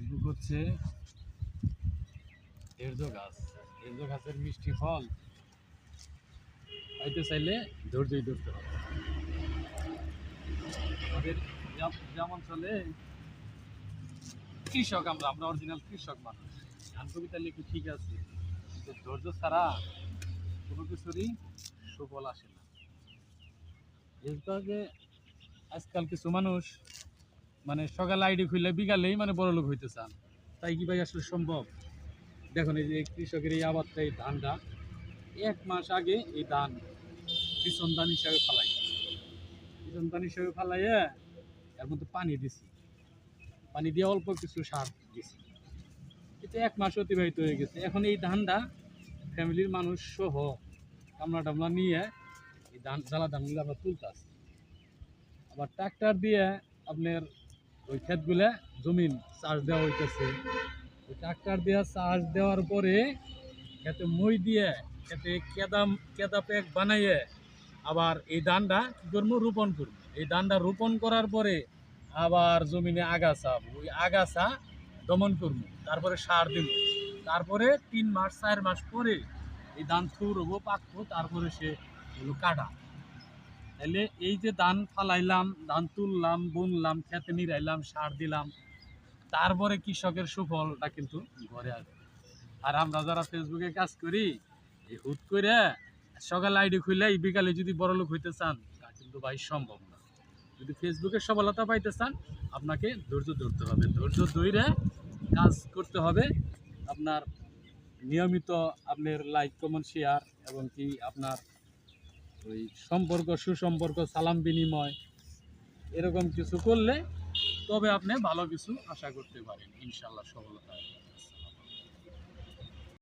Facebook হচ্ছে দেড়জো গাছের মিষ্টি ফল পাইতে চাইলে ধৈর্যই ধরতে হবে। আমাদের যেমন চলে কৃষক, আমরা অরিজিনাল কৃষক মানুষ, ধান কবিতা লিখি ঠিক আছে, কিন্তু ধৈর্য ছাড়া কোনো কিছুরই সুফল আসে না। যেহেতু আগে আজকাল কিছু মানুষ মানে সকালে আইডি খুললে বিকালেই মানে বড় লোক হইতে চান, তাই কি ভাই আসলে সম্ভব? দেখুন এই যে কৃষকের এই আবাদটা, এই ধানটা 1 মাস আগে এই ধান বিচন ধান হিসাবে ফালাই, বিচন ধান হিসাবে ফালাইয়া এর মধ্যে পানি দিছি, পানি দিয়ে অল্প কিছু সার দিছি, কিন্তু 1 মাস অতিবাহিত হয়ে গেছে। এখন এই ধানটা ফ্যামিলির মানুষ সহ কামলা টামলা নিয়ে এই ধান জ্বালা ধানগুলো আমরা তুলতেছি, আবার ট্রাক্টর দিয়ে আপনার ওই ক্ষেতগুলা জমিন চাষ দেওয়া হইতেছে। ওই ট্রাক্টর দিয়ে চাষ দেওয়ার পরে খেতে মই দিয়ে খেতে কেদা প্যাক বানাইয়ে আবার এই ধানটা কী করবো, রোপণ করবো। এই ধানটা রোপণ করার পরে আবার জমিনে আগাছা, ওই আগাছা দমন করবো, তারপরে সার দেবো, তারপরে 3 মাস 4 মাস পরে এই ধান থুরবো, পাকবো, তারপরে সে হলো কাটা। তাহলে এই যে ধান ফালাইলাম, ধান তুললাম, বুনলাম, খেতে নিরাইলাম, সার দিলাম, তারপরে কৃষকের সুফলটা কিন্তু ঘরে আসবে। আর আমরা যারা ফেসবুকে কাজ করি, এই হুট করে সকালে আইডি খুলে বিকালে যদি বড় লোক হইতে চান, তা কিন্তু ভাই সম্ভব না। যদি ফেসবুকে সফলতা পাইতে চান, আপনাকে ধৈর্য ধরতে হবে, ধৈর্য ধরে কাজ করতে হবে। আপনার নিয়মিত আপনার লাইক কমেন্ট শেয়ার এবং কি আপনার ওই সম্পর্ক, সুসম্পর্ক, সালাম বিনিময় এরকম কিছু করলে তবে আপনি ভালো কিছু আশা করতে পারেন, ইনশাল্লাহ সফলতা।